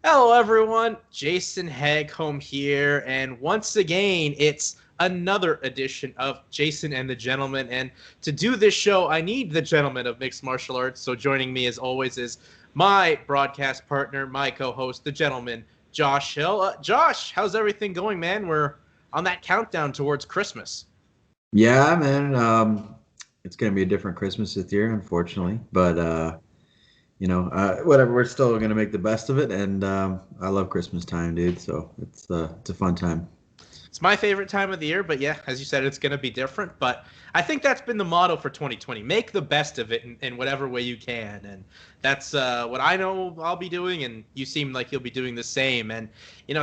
Hello, everyone. Jason Hagholm here, and once again, it's another edition of Jason and the Gentleman. And to do this show, I need the gentleman of mixed martial arts. So joining me, as always, is my broadcast partner, my co-host, the gentleman, Josh Hill. Josh, how's everything going, man? We're on that countdown towards Christmas. Yeah, man. It's gonna be a different Christmas this year, unfortunately. But whatever. We're still gonna make the best of it, and I love Christmas time, dude. So it's a fun time. It's my favorite time of the year, but yeah, as you said, it's going to be different. But I think that's been the motto for 2020. Make the best of it in whatever way you can. And that's what I know I'll be doing, and you seem like you'll be doing the same. And,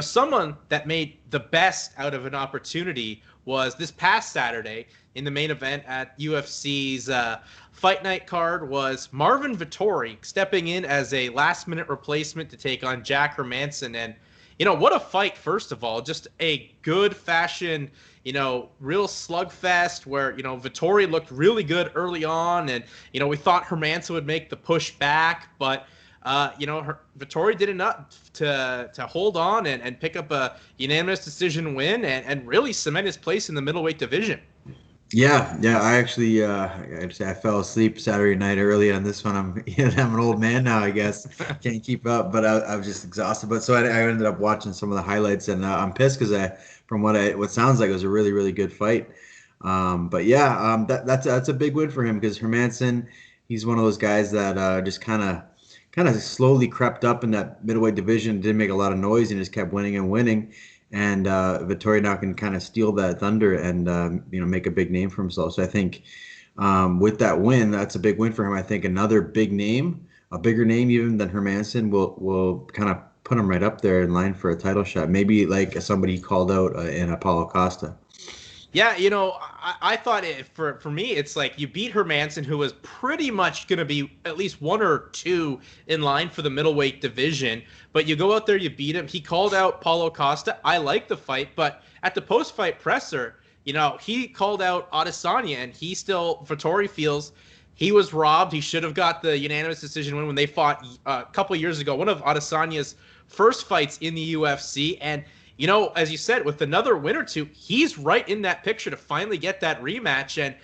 someone that made the best out of an opportunity was this past Saturday in the main event at UFC's Fight Night card was Marvin Vetorri stepping in as a last-minute replacement to take on Jack Hermansson. And what a fight, first of all. Just a good fashion, real slugfest where, Vettori looked really good early on. And, we thought Hermansson would make the push back. But, Vettori did enough to hold on and pick up a unanimous decision win and really cement his place in the middleweight division. Yeah. I actually I fell asleep Saturday night early on this one. I'm I'm an old man now, I guess. Can't keep up, but I was just exhausted. But so I ended up watching some of the highlights, and I'm pissed because from what sounds like it was a really really good fight. But yeah, that's a big win for him because Hermansson, he's one of those guys that just kind of slowly crept up in that middleweight division, didn't make a lot of noise, and just kept winning and winning. And Vettori now can kind of steal that thunder and make a big name for himself. So I think with that win, that's a big win for him. I think another big name, a bigger name even than Hermansson, will kind of put him right up there in line for a title shot. Maybe like somebody called out in Paulo Costa. Yeah, I thought for me, it's like you beat Hermansson, who was pretty much going to be at least one or two in line for the middleweight division. But you go out there, you beat him. He called out Paulo Costa. I like the fight, but at the post-fight presser, he called out Adesanya, and Vettori feels he was robbed. He should have got the unanimous decision win when they fought a couple years ago, one of Adesanya's first fights in the UFC, and as you said, with another win or two, he's right in that picture to finally get that rematch. And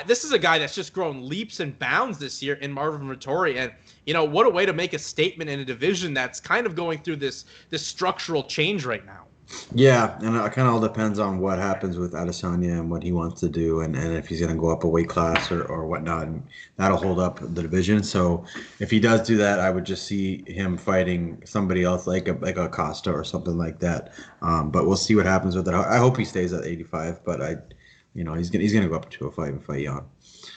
this is a guy that's just grown leaps and bounds this year in Marvin Vetorri. And, what a way to make a statement in a division that's kind of going through this structural change right now. Yeah, and it kind of all depends on what happens with Adesanya and what he wants to do, and if he's going to go up a weight class or whatnot, and that'll hold up the division. So if he does do that, I would just see him fighting somebody else like a Costa or something like that. But we'll see what happens with it. I hope he stays at 85, but he's gonna go up to 205 and fight Jan.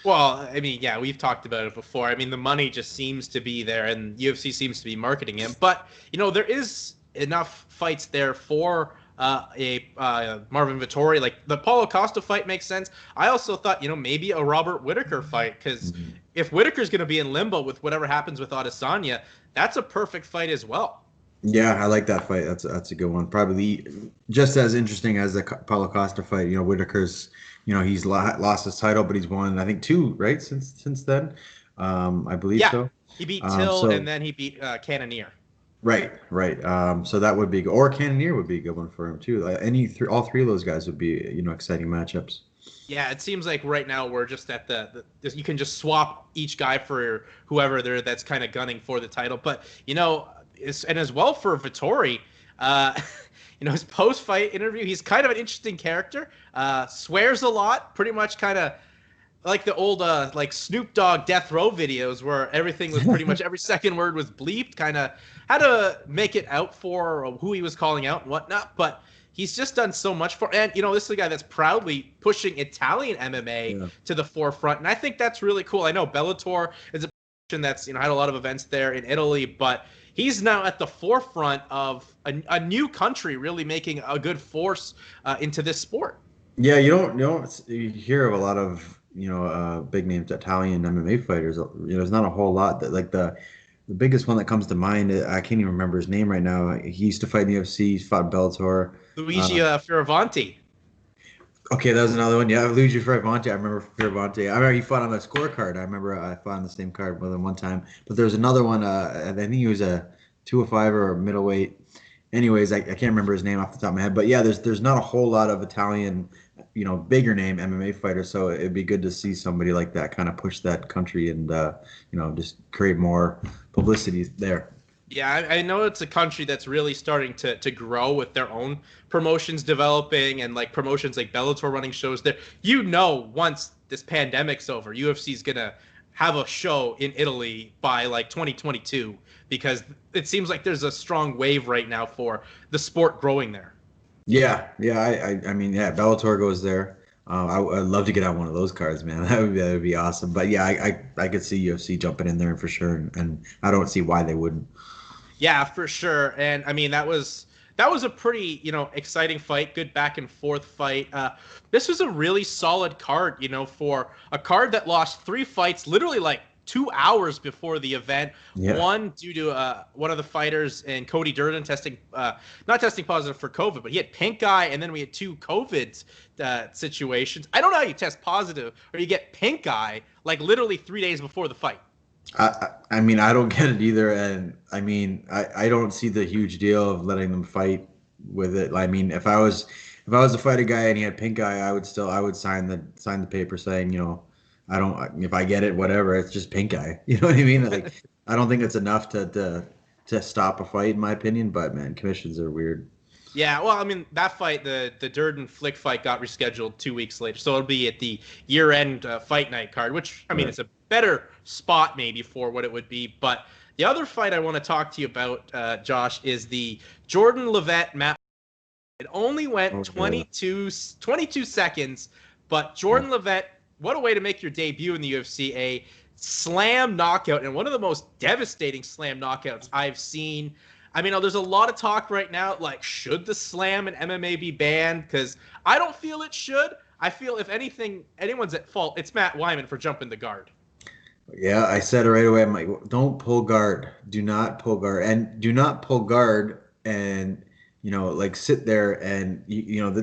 Well, I mean, yeah, we've talked about it before. I mean, the money just seems to be there, and UFC seems to be marketing him. But there is enough fights there for Marvin Vetorri. Like the Paulo Costa fight makes sense. I also thought, maybe a Robert Whittaker fight, because if Whittaker's going to be in limbo with whatever happens with Adesanya, that's a perfect fight as well. Yeah, I like that fight. That's a good one. Probably just as interesting as the Paulo Costa fight. Whittaker's, he's lost his title, but he's won, I think, two, right, since then. I believe so. He beat Till, and then he beat Cannonier. Right. So that would be, or Cannonier would be a good one for him too. All three of those guys would be, exciting matchups. Yeah, it seems like right now we're just at you can just swap each guy for whoever that's kind of gunning for the title. But and as well for Vettori, his post-fight interview, he's kind of an interesting character. Swears a lot, pretty much kind of like the old like Snoop Dogg Death Row videos where everything was pretty much every second word was bleeped, kind of had to make it out for who he was calling out and whatnot. But he's just done so much for, and this is a guy that's proudly pushing Italian MMA to the forefront, and I think that's really cool. I know Bellator is a promotion that's had a lot of events there in Italy, but he's now at the forefront of a new country really making a good force into this sport. Yeah, you hear of a lot of big names Italian MMA fighters. There's not a whole lot that, like the biggest one that comes to mind. I can't even remember his name right now. He used to fight in the UFC. He's fought in Bellator. Luigi Fioravanti. Okay, that was another one. Yeah, Luigi Fioravanti. I remember Fioravanti. I remember he fought on the scorecard. I remember I fought on the same card more than one time. But there's another one. I think he was a 205 or middleweight. Anyways, I can't remember his name off the top of my head, but yeah, there's not a whole lot of Italian, bigger name MMA fighters. So it'd be good to see somebody like that kind of push that country and just create more publicity there. Yeah, I know it's a country that's really starting to grow with their own promotions developing and like promotions like Bellator running shows there. Once this pandemic's over, UFC's gonna have a show in Italy by like 2022 because it seems like there's a strong wave right now for the sport growing there. Yeah, yeah. I mean, yeah, Bellator goes there. I'd love to get on one of those cards, man. That would be awesome. But yeah, I could see UFC jumping in there for sure, and I don't see why they wouldn't. Yeah, for sure. And I mean, that was a pretty, exciting fight, good back and forth fight. This was a really solid card, for a card that lost 3 fights literally like 2 hours before the event. Yeah. One due to one of the fighters and Cody Durden not testing positive for COVID, but he had pink eye, and then we had 2 COVID situations. I don't know how you test positive or you get pink eye like literally 3 days before the fight. I mean, I don't get it either, and I mean, I don't see the huge deal of letting them fight with it. I mean, if I was to fight a guy and he had pink eye, I would sign the paper saying, I don't, if I get it, whatever, it's just pink eye. You know what I mean? Like, I don't think it's enough to stop a fight, in my opinion. But man, commissions are weird. Yeah, well, I mean, that fight, the Durden Flick fight, got rescheduled 2 weeks later, so it'll be at the year-end fight night card, which I mean, It's a better spot maybe for what it would be. But the other fight I want to talk to you about, Josh, is the Jordan Leavitt Matt. It only went 22 seconds, but Jordan Leavitt, what a way to make your debut in the UFC! A slam knockout, and one of the most devastating slam knockouts I've seen. I mean, there's a lot of talk right now, like, should the slam in MMA be banned? Because I don't feel it should. I feel if anything, anyone's at fault, it's Matt Wiman for jumping the guard. Yeah, I said it right away. I'm like, don't pull guard. Do not pull guard. And do not pull guard and, like sit there and,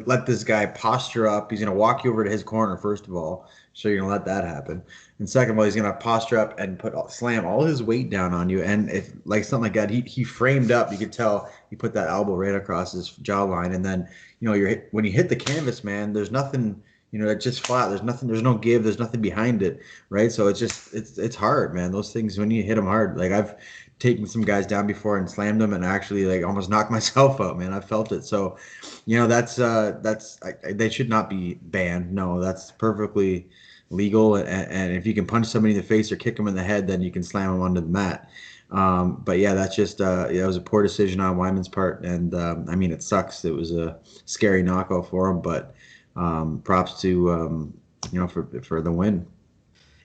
let this guy posture up. He's going to walk you over to his corner, first of all. So you're going to let that happen. And second of all, he's going to posture up and slam all his weight down on you. And if like something like that, he framed up, you could tell he put that elbow right across his jawline. And then, when you hit the canvas, man, there's nothing, it's just flat. There's no give. There's nothing behind it. Right. So it's hard, man. Those things, when you hit them hard, like I've taken some guys down before and slammed them and actually like almost knocked myself out, man. I felt it. So, they should not be banned. No, that's perfectly legal. And if you can punch somebody in the face or kick them in the head, then you can slam them onto the mat. But yeah, that's just, it was a poor decision on Wyman's part. And I mean, it sucks. It was a scary knockout for him, but props to, for the win.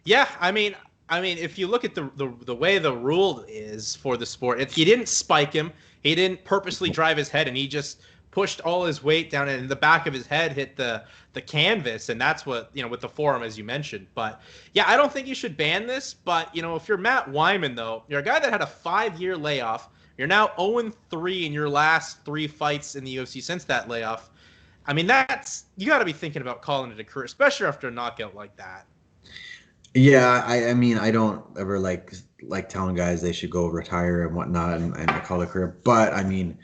Yeah. I mean, if you look at the way the rule is for the sport, he didn't spike him. He didn't purposely drive his head, and he just pushed all his weight down, and the back of his head hit the canvas, and that's what, with the forearm, as you mentioned. But yeah, I don't think you should ban this. But if you're Matt Wiman, though, you're a guy that had a 5-year layoff. You're now 0-3 in your last 3 fights in the UFC since that layoff. I mean, you got to be thinking about calling it a career, especially after a knockout like that. Yeah, I mean, I don't ever like telling guys they should go retire and whatnot and call it a career. But I mean,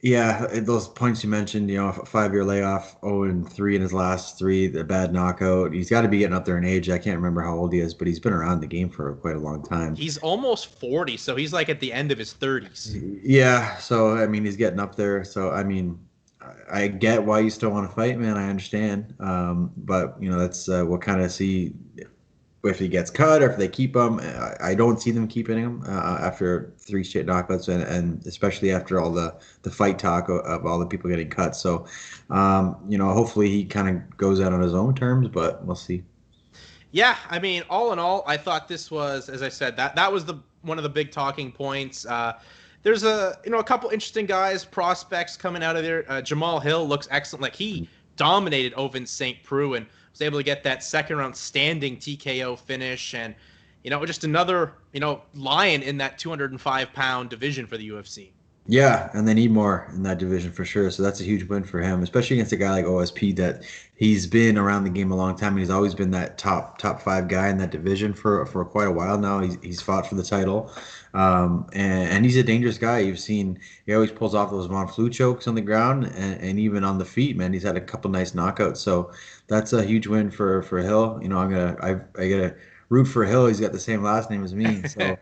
yeah, those points you mentioned, a 5-year layoff, 0-3 in his last 3, the bad knockout. He's got to be getting up there in age. I can't remember how old he is, but he's been around the game for quite a long time. He's almost 40, so he's like at the end of his 30s. Yeah, so I mean, he's getting up there. So I mean, I get why you still want to fight, man. I understand. But that's we'll kind of see if he gets cut or if they keep him. I don't see them keeping him after 3 straight knockouts, and especially after all the fight talk of all the people getting cut. So, hopefully he kind of goes out on his own terms, but we'll see. Yeah, I mean, all in all, I thought this was, as I said, that was one of the big talking points. There's a couple interesting guys, prospects coming out of there. Jamal Hill looks excellent. Like, he dominated Ovince St. Preux and was able to get that 2nd-round standing TKO finish, and just another lion in that 205-pound division for the UFC. Yeah, and they need more in that division for sure. So that's a huge win for him, especially against a guy like OSP that he's been around the game a long time and he's always been that top five guy in that division for quite a while now. He's fought for the title, and he's a dangerous guy. You've seen he always pulls off those Von Flue chokes on the ground and even on the feet, man. He's had a couple nice knockouts. So that's a huge win for Hill. You know, I gotta root for Hill. He's got the same last name as me, so.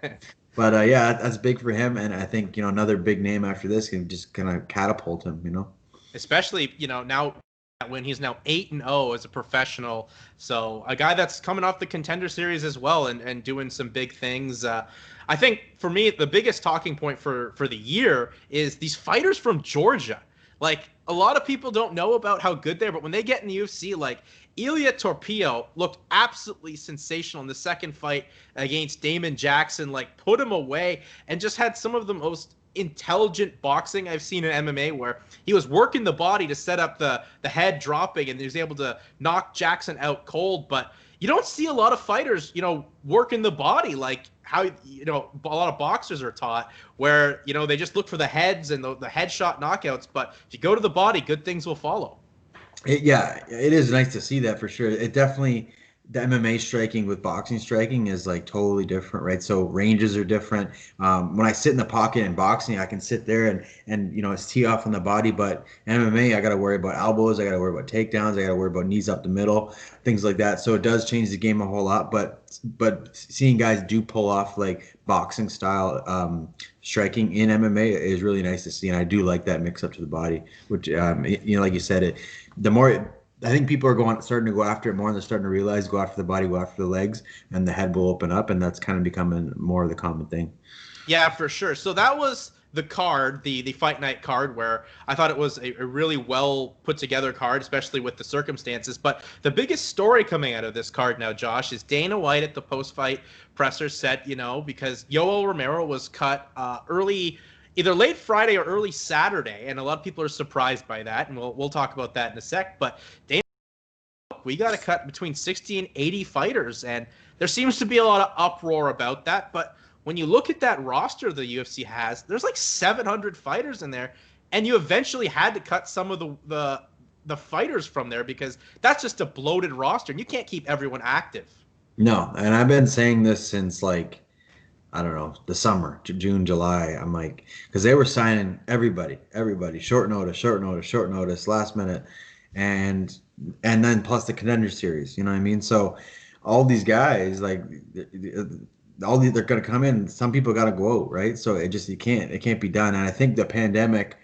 But yeah, that's big for him, and I think another big name after this can just kind of catapult him. Especially now when he's now 8-0 as a professional, so a guy that's coming off the Contender Series as well and doing some big things. I think for me the biggest talking point for the year is these fighters from Georgia. Like, a lot of people don't know about how good they are, but when they get in the UFC, like Ilia Torpillo looked absolutely sensational in the second fight against Damon Jackson, like put him away and just had some of the most intelligent boxing I've seen in MMA, where he was working the body to set up the head dropping and he was able to knock Jackson out cold. But you don't see a lot of fighters, working the body like how, a lot of boxers are taught, where, they just look for the heads and the headshot knockouts. But if you go to the body, good things will follow. Yeah, it is nice to see that for sure. It definitely, the MMA striking with boxing striking is like totally different, right? So ranges are different. When I sit in the pocket in boxing, I can sit there and it's tee off on the body, but MMA, I got to worry about elbows, I got to worry about takedowns, I got to worry about knees up the middle, things like that. So it does change the game a whole lot, but seeing guys do pull off like boxing style striking in MMA is really nice to see, and I do like that mix up to the body, which like you said, the more I think people are starting to go after it more, and they're starting to realize go after the body, go after the legs, and the head will open up, and that's kind of becoming more of the common thing. Yeah, for sure. So that was the card, the Fight Night card, where I thought it was a really well put together card, especially with the circumstances. But the biggest story coming out of this card now, Josh, is Dana White at the post-fight presser said, because Yoel Romero was cut early, either late Friday or early Saturday, and a lot of people are surprised by that, and we'll talk about that in a sec. But Dana, we got to cut between 60 and 80 fighters, and there seems to be a lot of uproar about that. But when you look at that roster the UFC has, there's like 700 fighters in there, and you eventually had to cut some of the fighters from there because that's just a bloated roster, and you can't keep everyone active. No, and I've been saying this since like, I don't know, the summer, June, July. I'm like, because they were signing everybody, short notice, last minute, and then plus the Contender Series. You know what I mean? So all these guys, like, they're gonna come in. Some people got to go out, right? So it can't be done. And I think the pandemic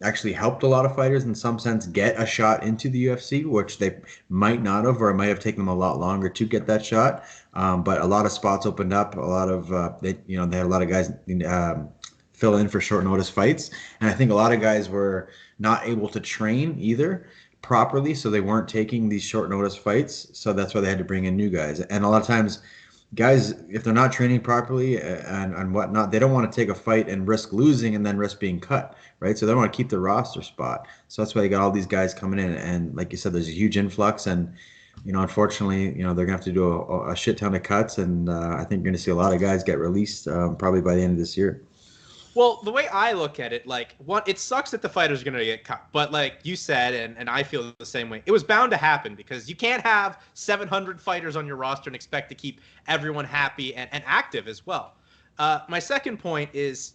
actually helped a lot of fighters in some sense get a shot into the UFC, which they might not have, or it might have taken them a lot longer to get that shot. But a lot of spots opened up. A lot of they had a lot of guys fill in for short notice fights, and I think a lot of guys were not able to train either properly, so they weren't taking these short notice fights. So that's why they had to bring in new guys. And a lot of times, guys, if they're not training properly and whatnot, they don't want to take a fight and risk losing and then risk being cut, right? So they want to keep the roster spot. So that's why they got all these guys coming in. And like you said, there's a huge influx. And, unfortunately, they're going to have to do a shit ton of cuts. And I think you're going to see a lot of guys get released probably by the end of this year. Well, the way I look at it, like, it sucks that the fighters are going to get cut. But like you said, and I feel the same way, it was bound to happen because you can't have 700 fighters on your roster and expect to keep everyone happy and active as well. My second point is,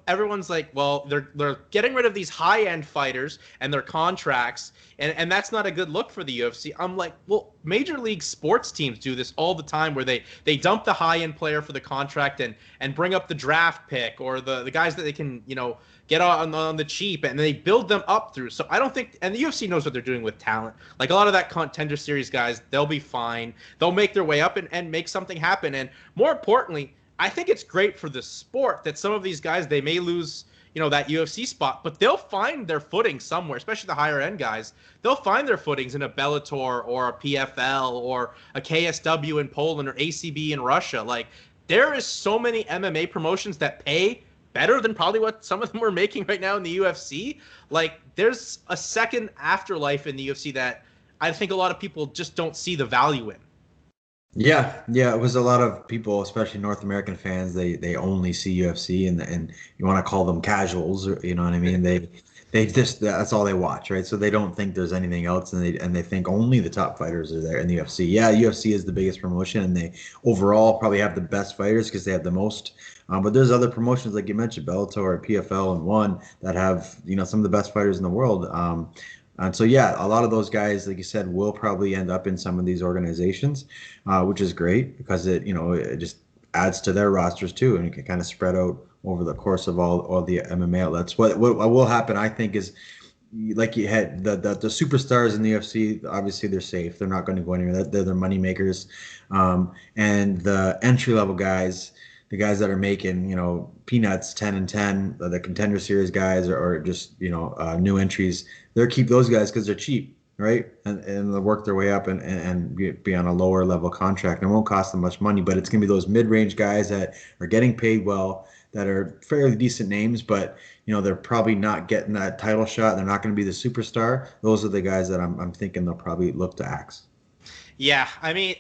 everyone's like, well, they're getting rid of these high-end fighters and their contracts, and that's not a good look for the UFC. I'm like, well, major league sports teams do this all the time, where they dump the high-end player for the contract and bring up the draft pick or the guys that they can, get on the cheap, and they build them up through. So I don't think, and the UFC knows what they're doing with talent. Like a lot of that Contender Series guys, they'll be fine. They'll make their way up and make something happen. And more importantly, I think it's great for the sport that some of these guys, they may lose, that UFC spot, but they'll find their footing somewhere, especially the higher end guys. They'll find their footings in a Bellator or a PFL or a KSW in Poland or ACB in Russia. Like, there is so many MMA promotions that pay better than probably what some of them are making right now in the UFC. Like, there's a second afterlife in the UFC that I think a lot of people just don't see the value in. Yeah, it was a lot of people, especially North American fans. They only see UFC, and you want to call them casuals, or, you know what I mean? They just that's all they watch, right? So they don't think there's anything else, and they think only the top fighters are there in the UFC. Yeah, UFC is the biggest promotion, and they overall probably have the best fighters because they have the most. But there's other promotions like you mentioned, Bellator, PFL, and One that have some of the best fighters in the world. And so, yeah, a lot of those guys, like you said, will probably end up in some of these organizations, which is great because it just adds to their rosters too, and it can kind of spread out over the course of all the MMA outlets. What will happen, I think, is like you had the superstars in the UFC. Obviously, they're safe; they're not going to go anywhere. They're their money makers, and the entry level guys. The guys that are making, peanuts, 10 and 10, the contender series guys, or just, new entries, they'll keep those guys because they're cheap, right? And they'll work their way up and be on a lower level contract. And it won't cost them much money, but it's going to be those mid-range guys that are getting paid well, that are fairly decent names, but, they're probably not getting that title shot. They're not going to be the superstar. Those are the guys that I'm thinking they'll probably look to axe. Yeah, I mean,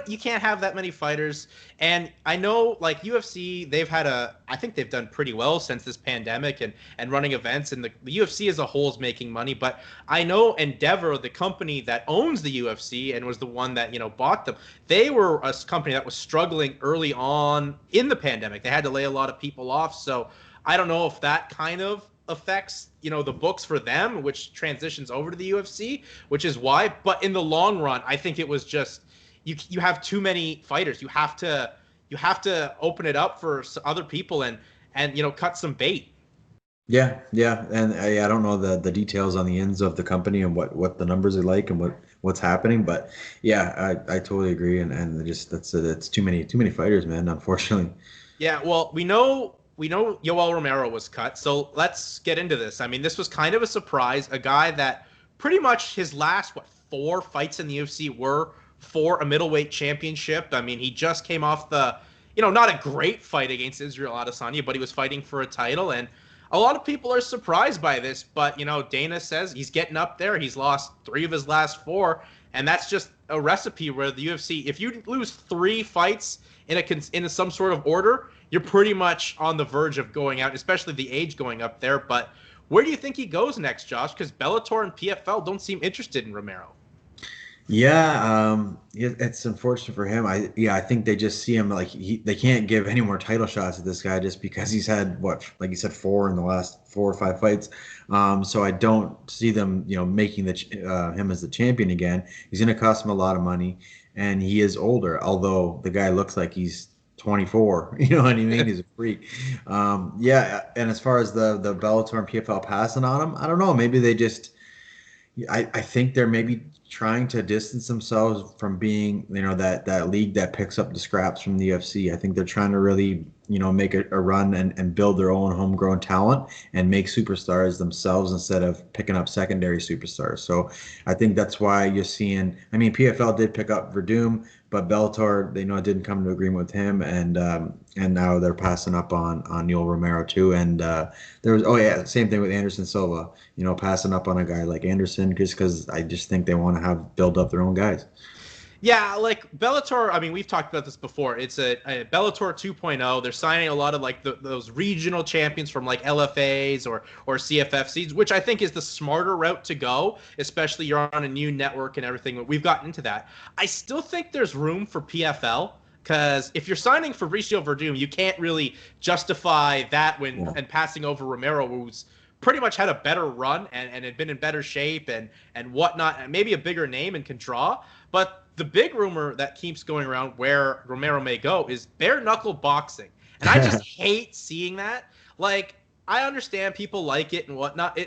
you can't have that many fighters, and I know like UFC, I think they've done pretty well since this pandemic and running events, and the UFC as a whole is making money. But I know Endeavor, the company that owns the UFC and was the one that bought them, they were a company that was struggling early on in the pandemic. They had to lay a lot of people off, so I don't know if that kind of affects the books for them, which transitions over to the UFC, which is why. But in the long run, I think it was just you have too many fighters. You have to open it up for other people and cut some bait. Yeah, and I don't know the details on the ends of the company and what the numbers are like and what's happening, but yeah, I totally agree, and just that's too many fighters, man. Unfortunately. Yeah, well, we know Yoel Romero was cut, so let's get into this. I mean, this was kind of a surprise. A guy that pretty much his last 4 fights in the UFC were for a middleweight championship. I mean, he just came off not a great fight against Israel Adesanya, but he was fighting for a title, and a lot of people are surprised by this. But Dana says he's getting up there. He's lost 3 of his last 4, and that's just a recipe where the UFC, if you lose 3 fights in some sort of order, you're pretty much on the verge of going out, especially the age going up there. But where do you think he goes next, Josh? Because Bellator and PFL don't seem interested in Romero. Yeah, it's unfortunate for him. I think they just see him like they can't give any more title shots to this guy just because he's had like you said, 4 in the last 4 or 5 fights. So I don't see them, making him as the champion again. He's going to cost him a lot of money, and he is older. Although the guy looks like he's 24. You know what I mean? He's a freak. Yeah, and as far as the Bellator and PFL passing on him, I don't know. Maybe they just. I think they're maybe trying to distance themselves from being, that league that picks up the scraps from the UFC. I think they're trying to really, make a run and build their own homegrown talent and make superstars themselves instead of picking up secondary superstars. So I think that's why you're seeing. I mean, PFL did pick up Verdum, but Bellator, they didn't come to agreement with him, and now they're passing up on Yoel Romero too. And there was same thing with Anderson Silva. Passing up on a guy like Anderson just because I just think they want to build up their own guys. Yeah, like Bellator, I mean, we've talked about this before. It's a Bellator 2.0. They're signing a lot of like those regional champions from like LFAs or CFFCs, which I think is the smarter route to go, especially you're on a new network and everything. We've gotten into that. I still think there's room for PFL because if you're signing Fabricio Verdum, you can't really justify that and passing over Romero, who's pretty much had a better run and had been in better shape and whatnot, and maybe a bigger name and can draw. But the big rumor that keeps going around where Romero may go is bare knuckle boxing. And I just hate seeing that. Like, I understand people like it and whatnot.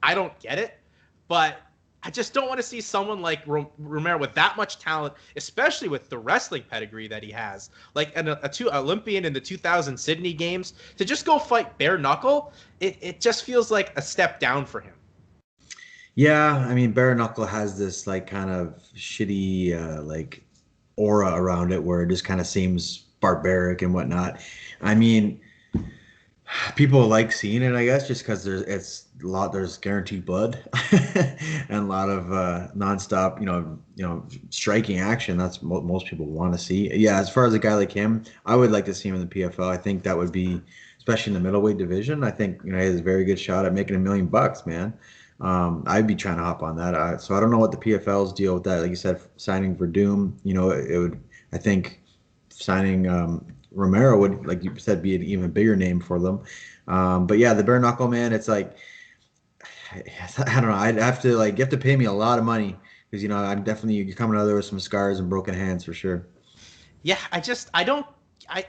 I don't get it, but I just don't want to see someone like Romero with that much talent, especially with the wrestling pedigree that he has, like a Olympian in the 2000 Sydney Games, to just go fight bare knuckle. It just feels like a step down for him. Yeah, I mean, bare knuckle has this like kind of shitty like aura around it where it just kind of seems barbaric and whatnot. I mean, People like seeing it, I guess, just because there's guaranteed blood and a lot of nonstop, striking action. That's what most people want to see. Yeah, as far as a guy like him, I would like to see him in the PFL. I think that would be, especially in the middleweight division. I think he has a very good shot at making $1 million, man. I'd be trying to hop on that. So I don't know what the PFL's deal with that. Like you said, signing for Doom, it would. I think signing Romero would, like you said, be an even bigger name for them. But yeah, the bare knuckle, man, it's like, I don't know. I'd have to, like, you have to pay me a lot of money because, I'm definitely coming out there with some scars and broken hands for sure. Yeah, I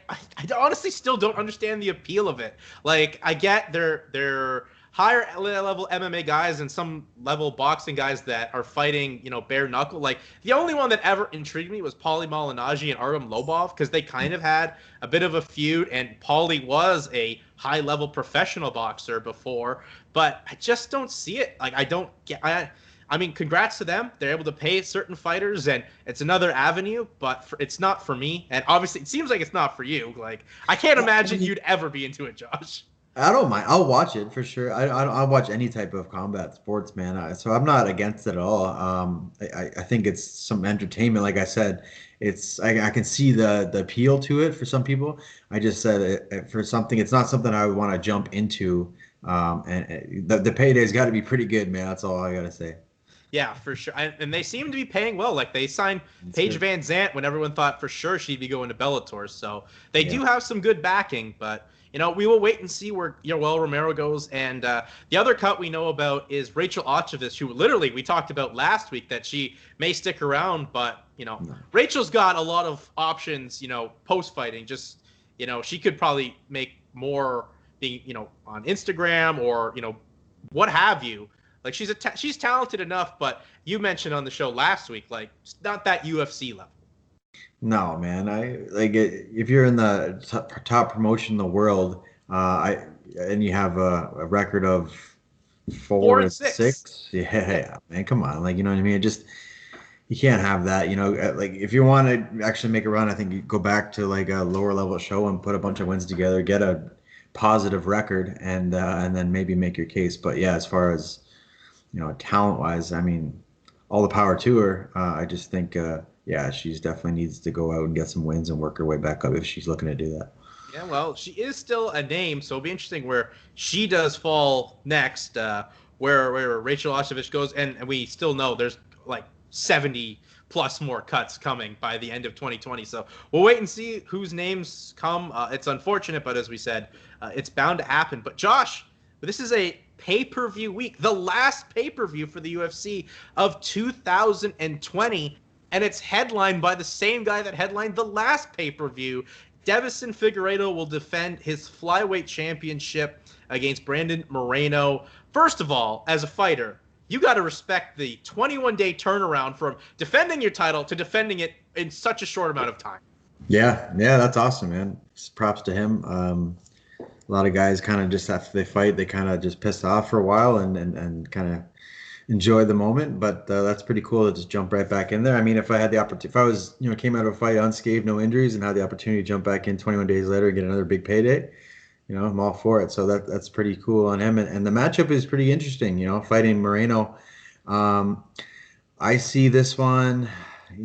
honestly still don't understand the appeal of it. Like, I get they're higher level MMA guys and some level boxing guys that are fighting, bare knuckle. Like, the only one that ever intrigued me was Paulie Malignaggi and Artem Lobov, because they kind of had a bit of a feud, and Paulie was a high level professional boxer before, but I just don't see it. Like, I don't get. I mean, congrats to them. They're able to pay certain fighters, and it's another avenue, but it's not for me. And obviously, it seems like it's not for you. Like, I can't imagine you'd ever be into it, Josh. I don't mind. I'll watch it for sure. I'll watch any type of combat sports, man. So I'm not against it at all. I think it's some entertainment. Like I said, I can see the appeal to it for some people. I just said for something, it's not something I would want to jump into. And the payday's got to be pretty good, man. That's all I gotta say. Yeah, for sure. And they seem to be paying well. Like, they signed Paige Good. Van Zant when everyone thought for sure she'd be going to Bellator. So they Yeah. do have some good backing, but we will wait and see where Yoel Romero goes. And the other cut we know about is Rachel Ochevich, who literally we talked about last week that she may stick around, but Rachel's got a lot of options, post fighting. Just, she could probably make more being, on Instagram or, what have you. Like, she's talented enough, but you mentioned on the show last week, like, not that UFC level. No, man. I like it, if you're in the top promotion in the world, and you have a record of Four four and and six. six. Yeah, man, come on. Like, you know what I mean? You can't have that. Like, if you want to actually make a run, I think you go back to like a lower level show and put a bunch of wins together, get a positive record, and then maybe make your case. But yeah, as far as talent wise, I mean, all the power to her. I just think, yeah, she's definitely needs to go out and get some wins and work her way back up if she's looking to do that. Yeah, well, she is still a name, so it'll be interesting where she does fall next, where Rachel Ochevich goes, and we still know there's like 70 plus more cuts coming by the end of 2020. So we'll wait and see whose names come. It's unfortunate, but as we said, it's bound to happen. But Josh, this is a pay-per-view week, the last pay-per-view for the UFC of 2020, and it's headlined by the same guy that headlined the last pay-per-view. Deiveson Figueiredo will defend his flyweight championship against Brandon Moreno. First of all, as a fighter, you got to respect the 21-day turnaround from defending your title to defending it in such a short amount of time. Yeah, that's awesome, man. Props to him. A lot of guys kind of just after they fight, they kind of just pissed off for a while and kind of enjoy the moment. But that's pretty cool to just jump right back in there. I mean, if I had the opportunity, if I was, came out of a fight unscathed, no injuries, and had the opportunity to jump back in 21 days later and get another big payday, I'm all for it. So that's pretty cool on him. And the matchup is pretty interesting, fighting Moreno. I see this one,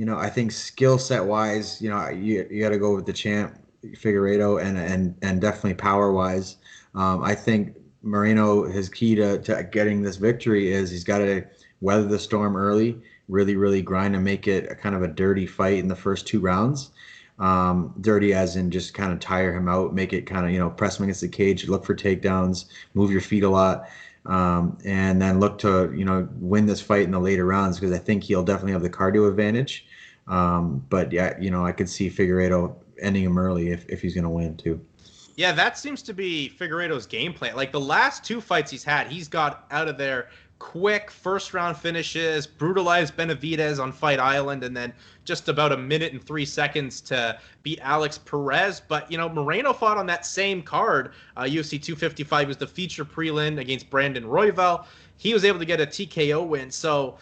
I think skill set wise, you got to go with the champ Figueiredo and definitely power wise. I think Moreno, his key to getting this victory is he's got to weather the storm early, really, really grind and make it a kind of a dirty fight in the first 2 rounds. Dirty as in just kind of tire him out, make it kind of, press him against the cage, look for takedowns, move your feet a lot, and then look to, win this fight in the later rounds because I think he'll definitely have the cardio advantage. But yeah, I could see Figueiredo ending him early if he's going to win too. Yeah, that seems to be Figueiredo's game plan. Like, the last 2 fights he's had, he's got out of there quick first-round finishes, brutalized Benavidez on Fight Island, and then just about 1 minute and 3 seconds to beat Alex Perez. But, Moreno fought on that same card. UFC 255 was the feature prelim against Brandon Royval. He was able to get a TKO win. So,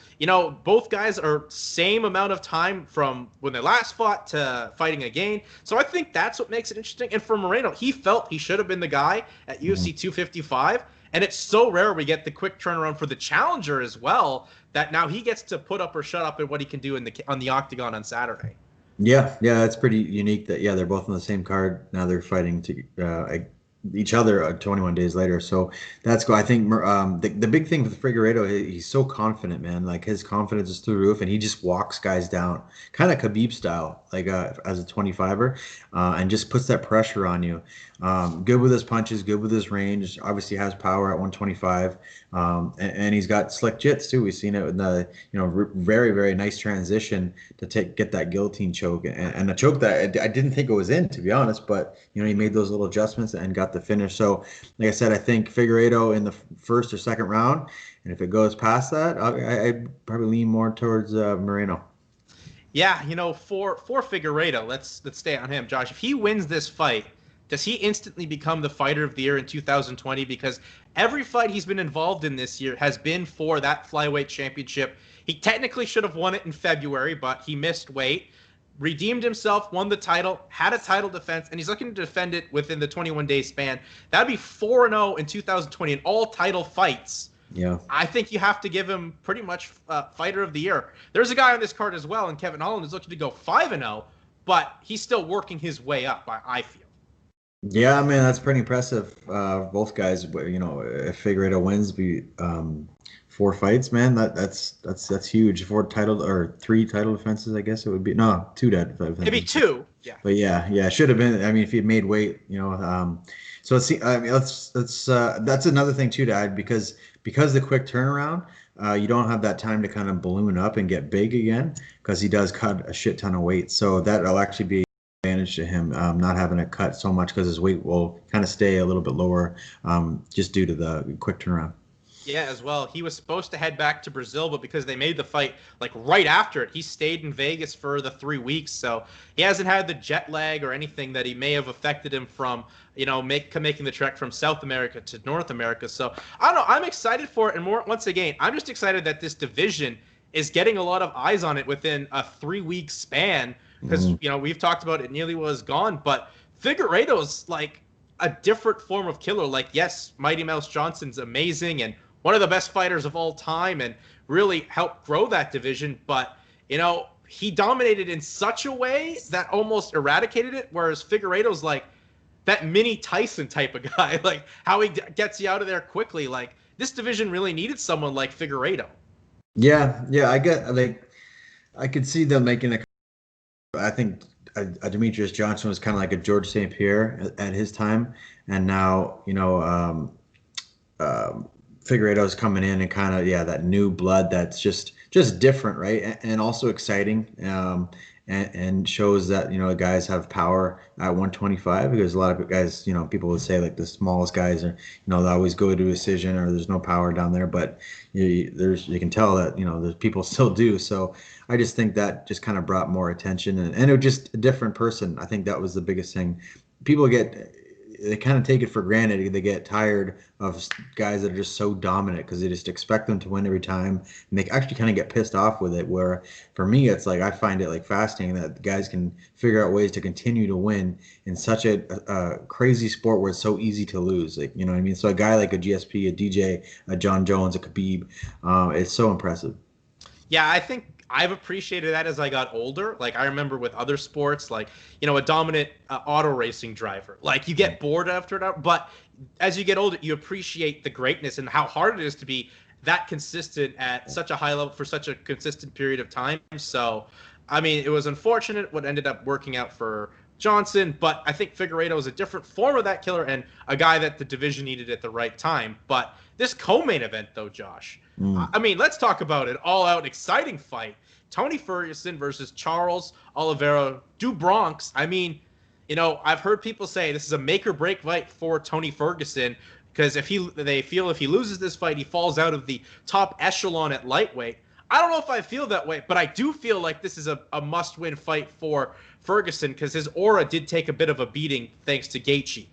both guys are same amount of time from when they last fought to fighting again. So I think that's what makes it interesting. And for Moreno, he felt he should have been the guy at UFC 255. And it's so rare we get the quick turnaround for the challenger as well, that now he gets to put up or shut up at what he can do on the octagon on Saturday. Yeah, that's pretty unique that, they're both on the same card. Now they're fighting to each other 21 days later. So that's cool. I think the big thing with Figueiredo, he's so confident, man. Like, his confidence is through the roof, and he just walks guys down, kind of Khabib style, like as a 25er, and just puts that pressure on you. Good with his punches, good with his range. Obviously has power at 125, and he's got slick jits too. We've seen it in the very, very nice transition to get that guillotine choke, and a choke that I didn't think it was in, to be honest. But he made those little adjustments and got the finish. So, like I said, I think Figueiredo in the first or second round, and if it goes past that, I probably lean more towards Moreno. Yeah, for Figueiredo, let's stay on him, Josh. If he wins this fight, does he instantly become the fighter of the year in 2020? Because every fight he's been involved in this year has been for that flyweight championship. He technically should have won it in February, but he missed weight, redeemed himself, won the title, had a title defense, and he's looking to defend it within the 21-day span. That'd be 4-0 in 2020 in all title fights. Yeah, I think you have to give him pretty much fighter of the year. There's a guy on this card as well, and Kevin Holland is looking to go 5-0, but he's still working his way up, I feel. Yeah, I mean, that's pretty impressive. Both guys, if Figueiredo wins, 4 fights, man, that's huge. 3 title defenses, I guess it would be. No, 2 title defenses. Maybe 2. Yeah. But yeah, should have been. I mean, if he had made weight, So that's another thing too to add, because the quick turnaround, you don't have that time to kind of balloon up and get big again, because he does cut a shit ton of weight. So that'll actually be advantage to him, not having it cut so much, because his weight will kind of stay a little bit lower, just due to the quick turnaround. Yeah, as well. He was supposed to head back to Brazil, but because they made the fight like right after it, he stayed in Vegas for the 3 weeks. So he hasn't had the jet lag or anything that he may have affected him from, making the trek from South America to North America. So I don't know. I'm excited for it. And once again, I'm just excited that this division is getting a lot of eyes on it within a 3-week span, because, we've talked about it nearly was gone, but Figueiredo's like a different form of killer. Like, yes, Mighty Mouse Johnson's amazing and one of the best fighters of all time and really helped grow that division. But, he dominated in such a way that almost eradicated it, whereas Figueiredo's like that mini Tyson type of guy, like how he gets you out of there quickly. Like, this division really needed someone like Figueiredo. Yeah, I could see them making I think Demetrius Johnson was kind of like a George St. Pierre at his time, and now Figueiredo's coming in and kind of that new blood that's just different, right? And also exciting, and shows that guys have power at 125, because a lot of guys, people would say like the smallest guys are, they always go to a decision or there's no power down there, but you can tell that there's people still do. So I just think that just kind of brought more attention, and it was just a different person. I think that was the biggest thing. People they kind of take it for granted. They get tired of guys that are just so dominant, because they just expect them to win every time, and they actually kind of get pissed off with it. Where for me, it's like I find it like fascinating that guys can figure out ways to continue to win in such a crazy sport where it's so easy to lose. Like, you know what I mean? So a guy like a GSP, a DJ, a John Jones, a Khabib, it's so impressive. Yeah, I think I've appreciated that as I got older. Like, I remember with other sports, like, a dominant auto racing driver. Like, you get bored after it, but as you get older, you appreciate the greatness and how hard it is to be that consistent at such a high level for such a consistent period of time. So, I mean, it was unfortunate what ended up working out for Johnson, but I think Figueiredo is a different form of that killer and a guy that the division needed at the right time. But this co-main event, though, Josh, I mean, let's talk about it. All-out exciting fight. Tony Ferguson versus Charles Oliveira do Bronx. I mean, I've heard people say this is a make-or-break fight for Tony Ferguson. because if he loses this fight, he falls out of the top echelon at lightweight. I don't know if I feel that way, but I do feel like this is a must-win fight for Ferguson because his aura did take a bit of a beating thanks to Gaethje.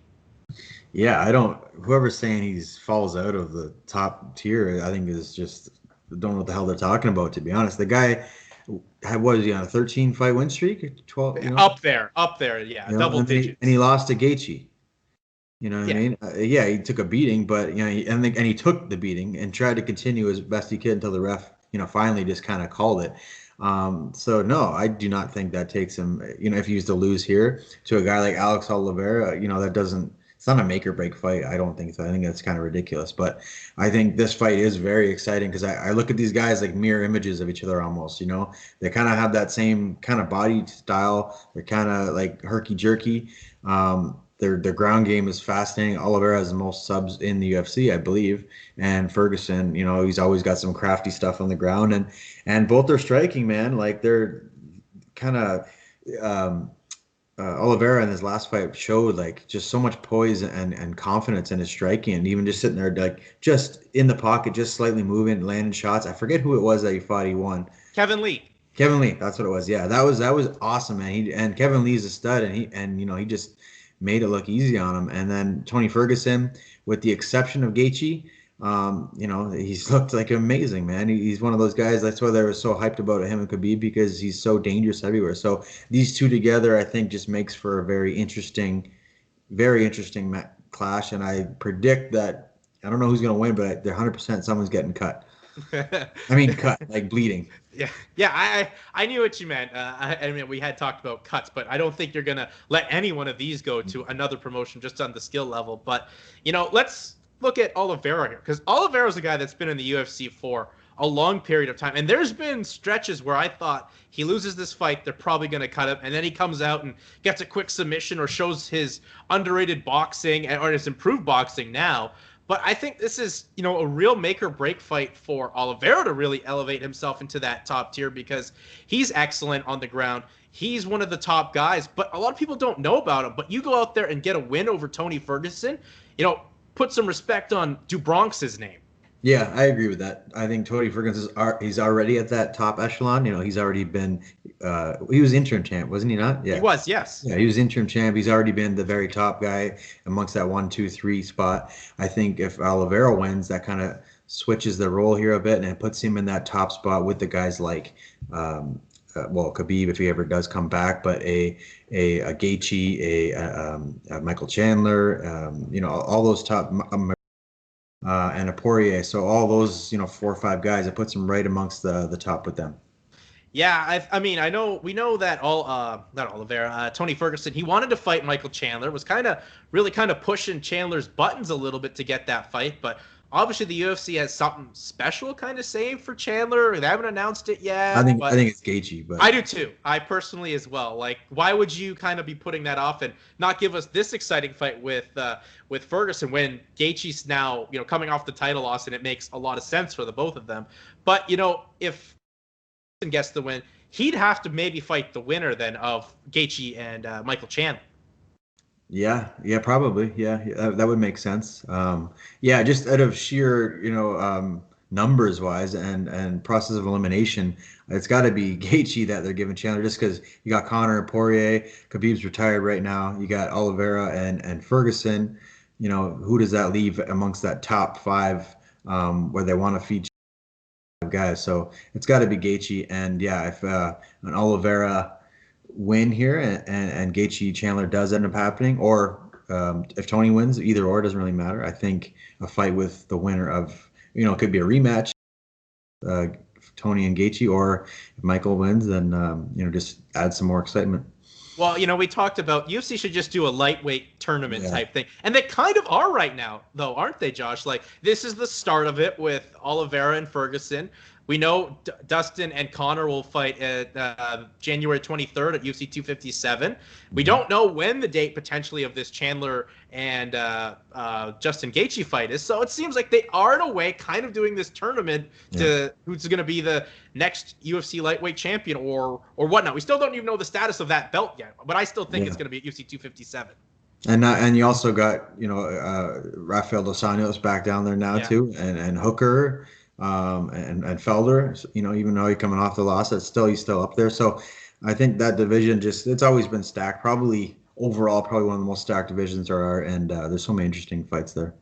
Yeah, whoever's saying he falls out of the top tier, I think is just don't know what the hell they're talking about, to be honest. The guy was he on a 13 fight win streak? 12, you know? Up there, yeah, double digits. And he lost to Gaethje. You know what Yeah. I mean? Yeah, he took a beating, but and he took the beating and tried to continue as best he could until the ref, finally just kind of called it. So no, I do not think that takes him. If he was to lose here to a guy like Alex Oliveira, that doesn't. It's not a make or break fight. I don't think so. I think that's kind of ridiculous. But I think this fight is very exciting because I look at these guys like mirror images of each other almost. They kind of have that same kind of body style. They're kind of like herky jerky. Their ground game is fascinating. Oliveira has the most subs in the UFC, I believe, and Ferguson, he's always got some crafty stuff on the ground, and both are striking, man. Like they're kind of Oliveira in his last fight showed like just so much poise and confidence in his striking, and even just sitting there like just in the pocket, just slightly moving, landing shots. I forget who it was that he fought. He won. Kevin Lee. That's what it was. Yeah, that was awesome, man. And Kevin Lee's a stud, and he just made it look easy on him. And then Tony Ferguson, with the exception of Gaethje, he's looked like amazing, man. He's one of those guys. That's why they were so hyped about him and Khabib, because he's so dangerous everywhere. So these two together, I think, just makes for a very interesting clash. And I predict that I don't know who's going to win, but they're 100% someone's getting cut. I mean, cut, like bleeding. Yeah. I knew what you meant. I mean, we had talked about cuts, but I don't think you're gonna let any one of these go to another promotion just on the skill level. But let's look at Oliveira here, because Oliveira's a guy that's been in the UFC for a long period of time, and there's been stretches where I thought he loses this fight, they're probably going to cut him, and then he comes out and gets a quick submission or shows his underrated boxing or his improved boxing now. But I think this is, a real make or break fight for Oliveira to really elevate himself into that top tier, because he's excellent on the ground. He's one of the top guys, but a lot of people don't know about him. But you go out there and get a win over Tony Ferguson, put some respect on DuBronx's name. Yeah, I agree with that. I think Tony Ferguson he's already at that top echelon. He's already been he was interim champ, wasn't he not? Yeah. He was, yes. Yeah, he was interim champ. He's already been the very top guy amongst that 1, 2, 3 spot. I think if Oliveira wins, that kind of switches the role here a bit, and it puts him in that top spot with the guys like Khabib, if he ever does come back, but a Gaethje, a Michael Chandler, all those top, and a Poirier. So all those, 4 or 5 guys, it puts him right amongst the top with them. Yeah, we know that not Oliveira, Tony Ferguson, he wanted to fight Michael Chandler, was really pushing Chandler's buttons a little bit to get that fight, but obviously the UFC has something special saved for Chandler. They haven't announced it yet. I think it's Gaethje, but I do too. I personally as well. Like, why would you be putting that off and not give us this exciting fight with Ferguson when Gaethje's now coming off the title loss, and it makes a lot of sense for the both of them. But if Ferguson gets the win, he'd have to maybe fight the winner then of Gaethje and Michael Chandler. Yeah, probably. Yeah, that would make sense. Just out of sheer, numbers wise and process of elimination, it's got to be Gaethje that they're giving Chandler, just because you got Conor, Poirier, Khabib's retired right now. You got Oliveira and Ferguson. Who does that leave amongst that top 5 where they want to feed guys? So it's got to be Gaethje. And yeah, if an Oliveira win here and Gaethje Chandler does end up happening, or if Tony wins, either or, doesn't really matter. I think a fight with the winner of, it could be a rematch, Tony and Gaethje, or if Michael wins, then just add some more excitement. Well, we talked about UFC should just do a lightweight tournament type thing. And they kind of are right now, though, aren't they, Josh? Like, this is the start of it with Oliveira and Ferguson. We know Dustin and Conor will fight at January 23rd at UFC 257. We don't know when the date potentially of this Chandler and Justin Gaethje fight is. So it seems like they are, in a way, kind of doing this tournament to who's going to be the next UFC lightweight champion or whatnot. We still don't even know the status of that belt yet, but I still think it's going to be at UFC 257. And you also got, Rafael dos Anjos back down there now Yeah. too, and Hooker, and Felder. Even though he's coming off the loss, he's still up there. So I think that division it's always been stacked. Probably overall, probably one of the most stacked divisions there are, and there's so many interesting fights there.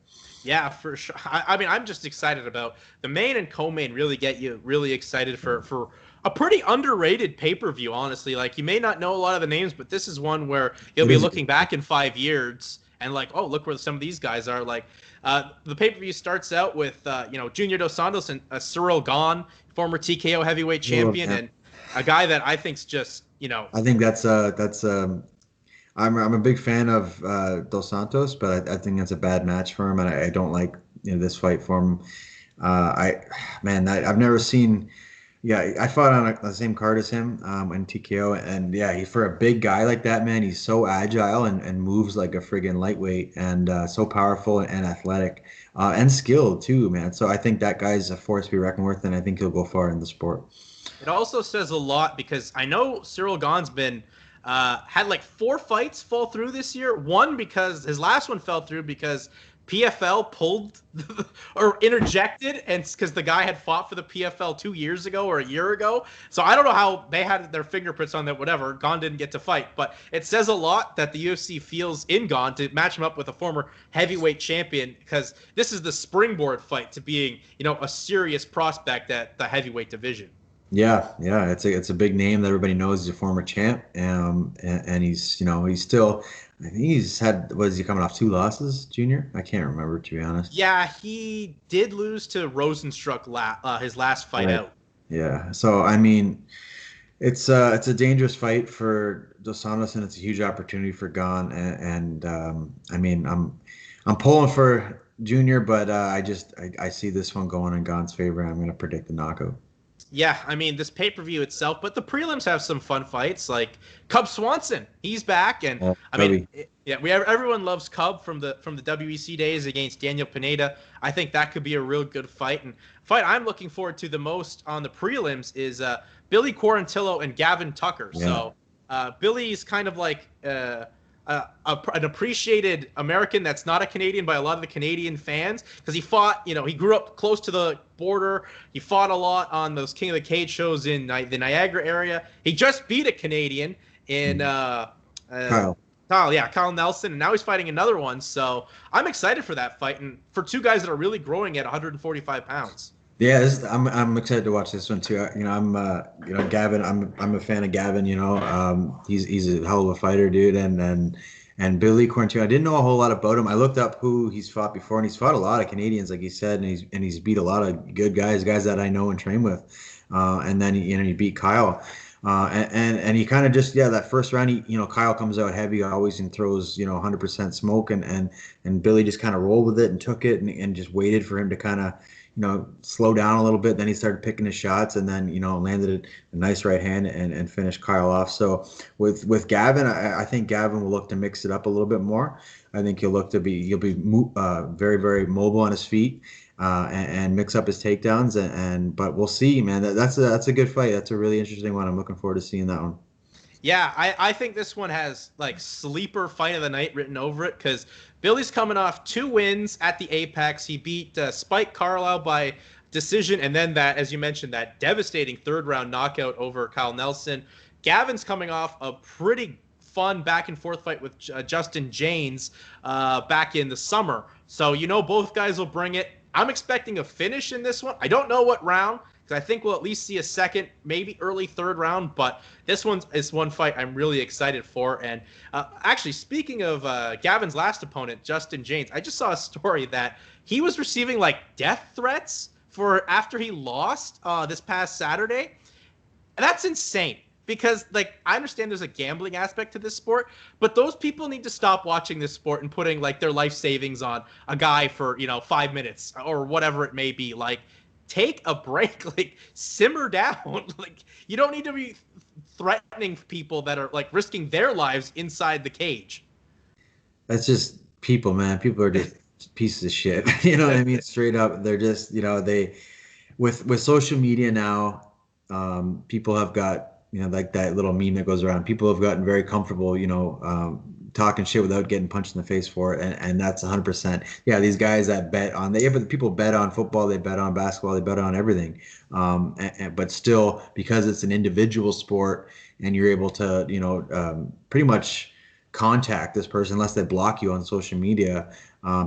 Yeah, for sure. I mean, I'm just excited about the main and co-main. Really get you really excited for a pretty underrated pay-per-view. Honestly, like you may not know a lot of the names, but this is one where you'll It be is. looking back in 5 years and like, oh, look where some of these guys are. Like, the pay-per-view starts out with Junior Dos Santos and Cyril Gahn, former TKO heavyweight champion, Yeah. and a guy that I think's just I think that's I'm a big fan of Dos Santos, but I think that's a bad match for him, and I don't like this fight for him. I've never seen. Yeah, I fought on the same card as him in TKO, and yeah, for a big guy like that, man, he's so agile and moves like a friggin' lightweight, and so powerful and athletic, and skilled too, man. So I think that guy's a force to be reckoned with, and I think he'll go far in the sport. It also says a lot because I know Cyril Gahn's been had like 4 fights fall through this year. One because his last one fell through because PFL pulled or interjected, and because the guy had fought for the PFL 2 years ago or a year ago. So I don't know how they had their fingerprints on that. Whatever, Gahn didn't get to fight, but it says a lot that the UFC feels in Gahn to match him up with a former heavyweight champion, because this is the springboard fight to being a serious prospect at the heavyweight division. Yeah, it's a big name that everybody knows. He's a former champ, and he's still. I think he's had, was he coming off 2 losses, Junior? I can't remember, to be honest. Yeah, he did lose to Rosenstruck his last fight Right. out. Yeah. So I mean, it's a dangerous fight for Dos Santos, and it's a huge opportunity for Gon. And I mean, I'm pulling for Junior, but I see this one going in Gon's favor. I'm going to predict the knockout. Yeah, I mean this pay-per-view itself, but the prelims have some fun fights. Like Cub Swanson, he's back, and I mean, Cubby. everyone loves Cub from the WEC days against Daniel Pineda. I think that could be a real good fight. And fight I'm looking forward to the most on the prelims is Billy Quarantillo and Gavin Tucker. Yeah. So Billy's kind of like an appreciated American that's not a Canadian by a lot of the Canadian fans, because he fought, he grew up close to the border. He fought a lot on those King of the Cage shows in the Niagara area. He just beat a Canadian in Kyle. Kyle Nelson, and now he's fighting another one. So I'm excited for that fight, and for two guys that are really growing at 145 pounds. Yeah, I'm excited to watch this one too. Gavin. I'm a fan of Gavin. He's a hell of a fighter, dude. And Billy Quarantillo. I didn't know a whole lot about him. I looked up who he's fought before, and he's fought a lot of Canadians, like he said, and he's beat a lot of good guys that I know and train with. And then he beat Kyle. And he kind of just, that first round, Kyle comes out heavy always and throws 100% smoke, and Billy just kind of rolled with it and took it, and just waited for him to kind of slow down a little bit. Then he started picking his shots, and then landed a nice right hand and finished Kyle off. So with Gavin, I think Gavin will look to mix it up a little bit more. I think he'll be very, very mobile on his feet, and mix up his takedowns, but we'll see, man. That's a good fight. That's a really interesting one. I'm looking forward to seeing that one. Yeah, I think this one has like sleeper fight of the night written over it, because Billy's coming off 2 wins at the Apex. He beat Spike Carlisle by decision, and then that, as you mentioned, that devastating 3rd-round knockout over Kyle Nelson. Gavin's coming off a pretty fun back-and-forth fight with Justin James back in the summer. So both guys will bring it. I'm expecting a finish in this one. I don't know what round, because I think we'll at least see a second, maybe early 3rd round. But this is one fight I'm really excited for. And actually, speaking of Gavin's last opponent, Justin James, I just saw a story that he was receiving like death threats for after he lost this past Saturday. And that's insane, because I understand there's a gambling aspect to this sport, but those people need to stop watching this sport and putting like their life savings on a guy for 5 minutes or whatever it may be. Take a break, simmer down. You don't need to be threatening people that are risking their lives inside the cage. That's just people, man. People are just pieces of shit. You know what I mean? Straight up, they're just they with social media now. People have got like that little meme that goes around. People have gotten very comfortable, talking shit without getting punched in the face for it, and that's 100%. Yeah, these guys that bet on people bet on football, they bet on basketball, they bet on everything. But still, because it's an individual sport, and you're able to, pretty much contact this person unless they block you on social media.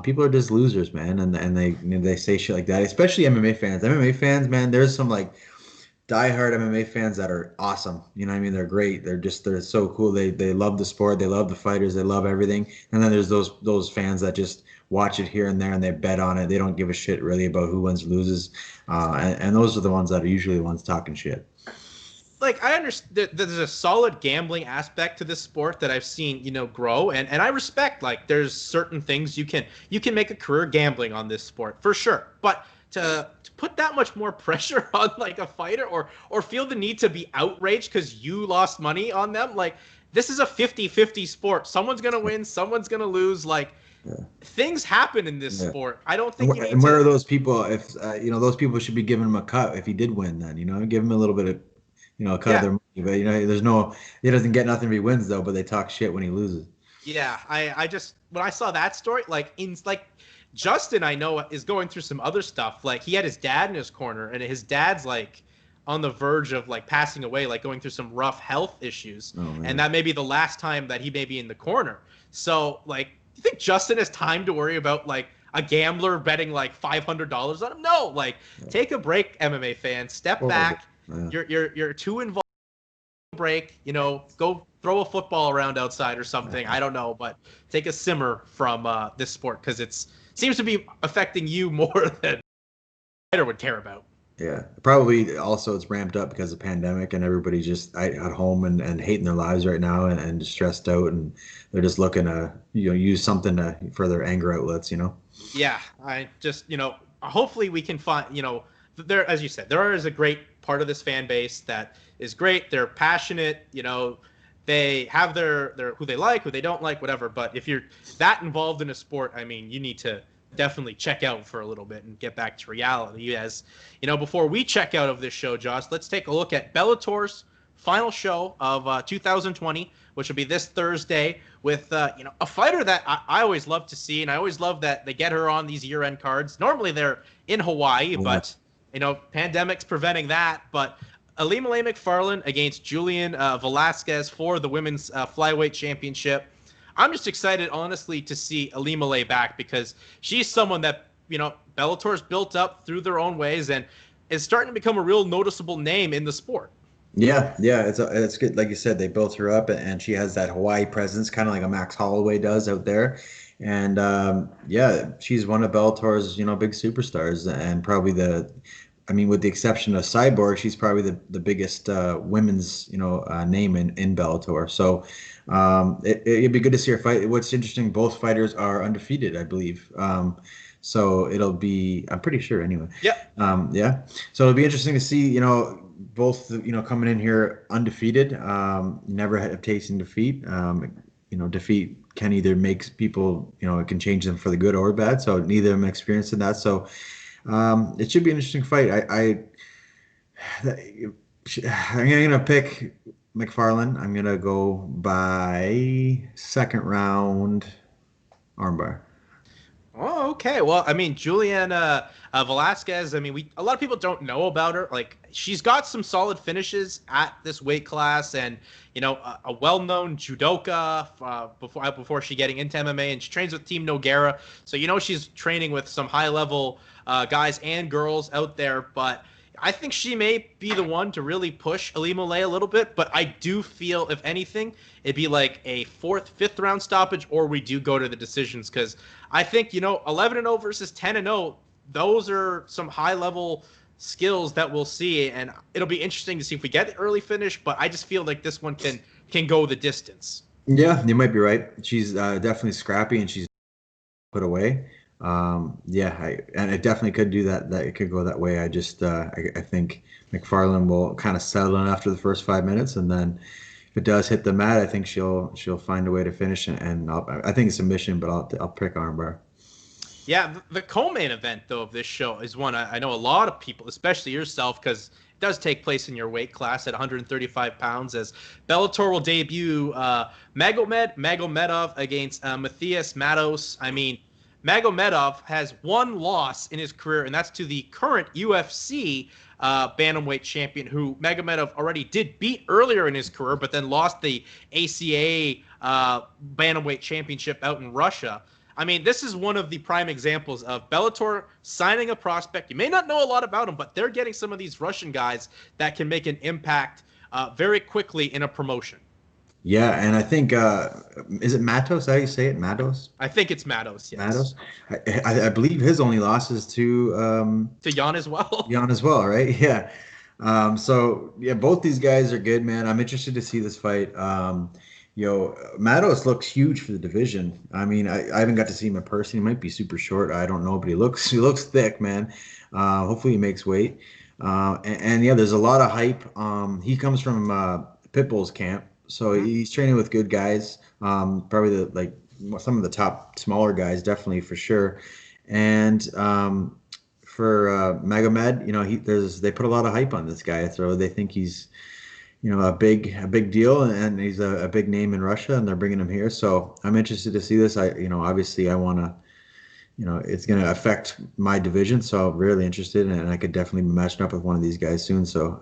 People are just losers, man, and they say shit like that. Especially MMA fans. MMA fans, man, there's some like diehard MMA fans that are awesome. You know what I mean? They're great. They're so cool. They love the sport. They love the fighters. They love everything. And then there's those fans that just watch it here and there and they bet on it. They don't give a shit really about who wins or loses. And those are the ones that are usually the ones talking shit. Like, I understand there's a solid gambling aspect to this sport that I've seen, grow, and I respect, like, there's certain things you can make a career gambling on this sport for sure, but to put that much more pressure on like a fighter or feel the need to be outraged because you lost money on them, like, this is a 50-50 sport. Someone's gonna win, someone's gonna lose. Like, things happen in this sport. I don't think. And where are those people? If those people should be giving him a cut if he did win. Then give him a little bit of. Cut of their money, but he doesn't get nothing if he wins though, but they talk shit when he loses. Yeah, I just when I saw that story, Justin, I know, is going through some other stuff. Like, he had his dad in his corner, and his dad's like on the verge of like passing away, like going through some rough health issues, and that may be the last time that he may be in the corner. So, like, do you think Justin has time to worry about like a gambler betting like $500 on him? No, like, take a break, MMA fans, step back. You're too involved. Break, go throw a football around outside or something. I don't know, but take a simmer from this sport because it seems to be affecting you more than a fighter would care about. Yeah, probably also it's ramped up because of the pandemic and everybody just at home and hating their lives right now and stressed out, and they're just looking to use something for their anger outlets. Yeah, I just hopefully we can find there, as you said, there is a great part of this fan base that is great. They're passionate, they have their who they like, who they don't like, whatever. But if you're that involved in a sport, I mean, you need to definitely check out for a little bit and get back to reality. As before we check out of this show, Josh, let's take a look at Bellator's final show of 2020, which will be this Thursday with a fighter that I always love to see, and I always love that they get her on these year-end cards. Normally they're in Hawaii, but pandemic's preventing that. But Ilima-Lei McFarland against Julian Velasquez for the women's flyweight championship. I'm just excited, honestly, to see Ilima-Lei back because she's someone that, Bellator's built up through their own ways and is starting to become a real noticeable name in the sport. Yeah, it's good. Like you said, they built her up, and she has that Hawaii presence, kind of like a Max Holloway does out there. And she's one of Bellator's, big superstars, and probably with the exception of Cyborg, she's probably the biggest women's, name in Bellator. So it'd be good to see her fight. What's interesting, both fighters are undefeated, I believe. So it'll be, I'm pretty sure anyway. Yeah. So it'll be interesting to see, both, coming in here undefeated, never had tasting defeat. Defeat can either make people, it can change them for the good or bad. So neither of them experienced that. So it should be an interesting fight. I'm going to pick McFarland. I'm going to go by second round armbar. Oh, okay. Well, I mean, Juliana Velasquez, a lot of people don't know about her. Like, she's got some solid finishes at this weight class, and, a well-known judoka before she getting into MMA, and she trains with Team Nogueira. So, she's training with some high-level guys and girls out there, but I think she may be the one to really push Ilima-Lei a little bit, but I do feel, if anything, it'd be like a 4th, 5th round stoppage, or we do go to the decisions, because I think, 11-0 versus 10-0, those are some high-level skills that we'll see, and it'll be interesting to see if we get the early finish, but I just feel like this one can go the distance. Yeah, you might be right. She's definitely scrappy, and she's put away. And it definitely could do that. That it could go that way. I just I think McFarland will kind of settle in after the first 5 minutes, and then if it does hit the mat, I think she'll find a way to finish. And I think it's a mission, but I'll pick armbar. Yeah, the co-main event though of this show is one I know a lot of people, especially yourself, because it does take place in your weight class at 135 pounds. As Bellator will debut Magomedov against Matthias Matos. I mean, Magomedov has one loss in his career, and that's to the current UFC bantamweight champion, who Magomedov already did beat earlier in his career, but then lost the ACA bantamweight championship out in Russia. I mean, this is one of the prime examples of Bellator signing a prospect. You may not know a lot about him, but they're getting some of these Russian guys that can make an impact very quickly in a promotion. Yeah, and I think is it Matos? How do you say it? Matos? I think it's Matos. Yes. Matos. I believe his only loss is to Jan as well. Jan as well, right? Yeah. So yeah, both these guys are good, man. I'm interested to see this fight. Matos looks huge for the division. I mean, I haven't got to see him in person. He might be super short. I don't know, but he looks thick, man. Hopefully he makes weight. And yeah, there's a lot of hype. He comes from Pitbull's camp, so he's training with good guys. Probably some of the top smaller guys, definitely for sure. And for Magomed, they put a lot of hype on this guy. So they think he's a big deal, and he's a big name in Russia, and they're bringing him here. So I'm interested to see this. Obviously I want to, it's going to affect my division. So I'm really interested, and I could definitely be matching up with one of these guys soon. So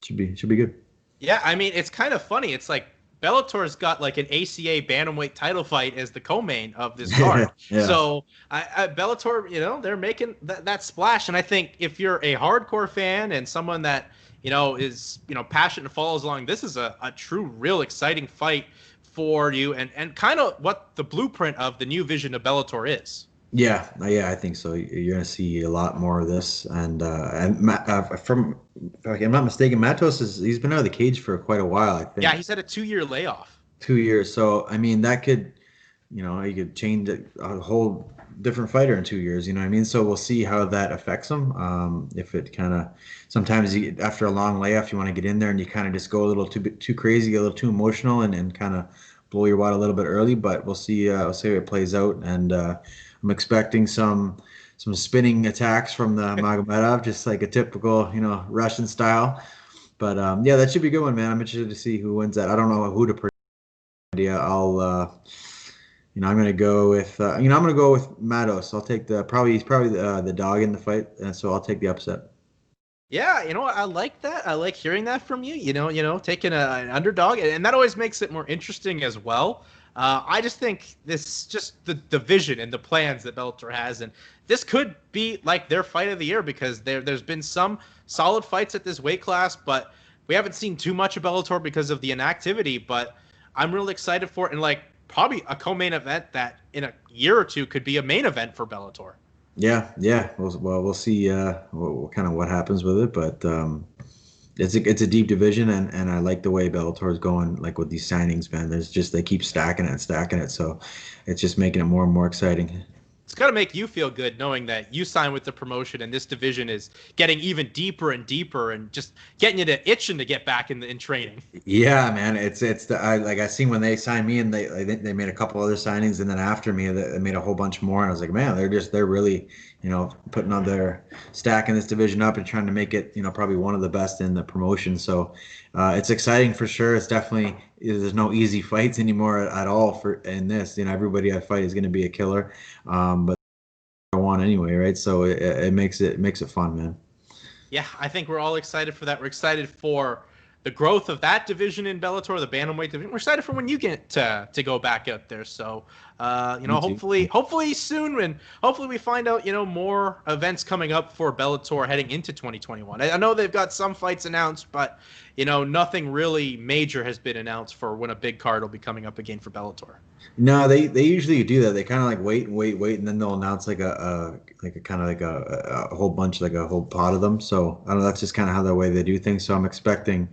it should be good. Yeah. I mean, it's kind of funny. It's like Bellator's got like an ACA bantamweight title fight as the co-main of this card. Yeah. So Bellator, they're making that splash. And I think if you're a hardcore fan and someone that, is, passionate and follows along, this is a true, real exciting fight for you, and kind of what the blueprint of the new vision of Bellator is. Yeah, I think so. You're gonna see a lot more of this, and if I'm not mistaken, Matos he's been out of the cage for quite a while, I think. Yeah, he's had a 2-year layoff. 2 years. So I mean, that could, you could change a whole different fighter in 2 years. You know what I mean? So we'll see how that affects him. If it kind of sometimes after a long layoff, you want to get in there and you kind of just go a little too crazy, a little too emotional, and kind of blow your wad a little bit early. But we'll see. We'll see how it plays out, and I'm expecting some spinning attacks from the Magomedov, just like a typical Russian style. But yeah, that should be a good one, man. I'm interested to see who wins that. I don't know who to predict. I'll I'm gonna go with Matos. I'll take he's probably the dog in the fight, and so I'll take the upset. Yeah, I like that. I like hearing that from you. Taking an underdog, and that always makes it more interesting as well. I just think this just the vision and the plans that Bellator has, and this could be like their fight of the year, because there's been some solid fights at this weight class, but we haven't seen too much of Bellator because of the inactivity. But I'm really excited for it, and probably a co-main event that in a year or two could be a main event for Bellator. Yeah. We'll see what happens with it, but it's a deep division, and I like the way Bellator is going, like with these signings, man. They keep stacking it, so it's just making it more and more exciting. It's got to make you feel good knowing that you signed with the promotion and this division is getting even deeper and deeper, and just getting you to itching to get back in training. Yeah, man. I seen when they signed me, and they made a couple other signings, and then after me they made a whole bunch more, and I was like, man, they're really putting on their stacking this division up and trying to make it probably one of the best in the promotion. So it's exciting for sure. It's definitely, there's no easy fights anymore at all in this. Everybody I fight is going to be a killer, but I want anyway, right? So it makes it fun, man. Yeah, I think we're all excited for that. We're excited for the growth of that division in Bellator, the bantamweight division. We're excited for when you get to go back out there. So, hopefully soon, and hopefully we find out, more events coming up for Bellator heading into 2021. I know they've got some fights announced, but, nothing really major has been announced for when a big card will be coming up again for Bellator. No, they usually do that. They kind of wait, and then they'll announce a whole bunch, like a whole pot of them. So I don't know. That's just kind of the way they do things. So I'm expecting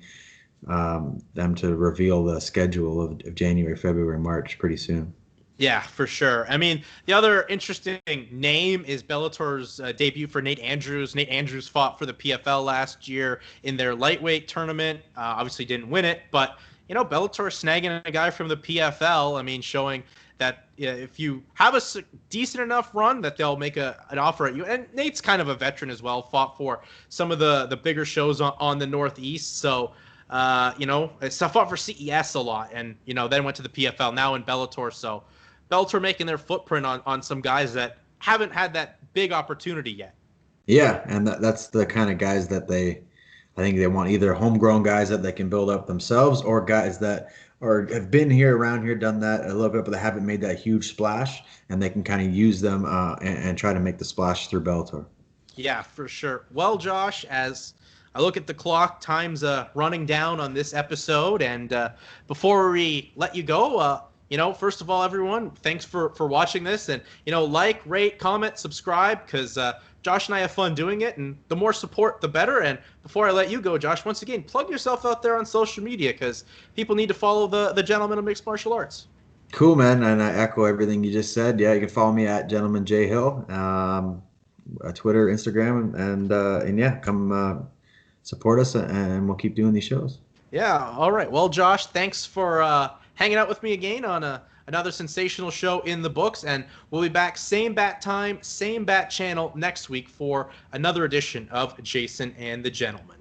them to reveal the schedule of January, February, March pretty soon. Yeah, for sure. I mean, the other interesting name is Bellator's debut for Nate Andrews. Nate Andrews fought for the PFL last year in their lightweight tournament. Obviously didn't win it, but Bellator snagging a guy from the PFL, I mean, showing that if you have a decent enough run, that they'll make an offer at you. And Nate's kind of a veteran as well, fought for some of the bigger shows on the Northeast. So, fought for CES a lot, and, then went to the PFL, now in Bellator. So Bellator making their footprint on some guys that haven't had that big opportunity yet. Yeah, and that's the kind of guys that I think they want, either homegrown guys that they can build up themselves, or guys that have been around here, done that a little bit, but they haven't made that huge splash, and they can kind of use them and try to make the splash through Bellator. Yeah, for sure. Well, Josh, as I look at the clock, time's running down on this episode, and before we let you go, first of all, everyone, thanks for watching this, and like, rate, comment, subscribe, because Josh and I have fun doing it, and the more support, the better. And before I let you go, Josh, once again, plug yourself out there on social media, because people need to follow the Gentleman of Mixed Martial Arts. Cool, man, and I echo everything you just said. Yeah, you can follow me at Gentleman J Hill, Twitter, Instagram, and yeah, come support us, and we'll keep doing these shows. Yeah, all right. Well, Josh, thanks for hanging out with me again on another sensational show in the books, and we'll be back same bat time, same bat channel next week for another edition of Jason and the Gentleman.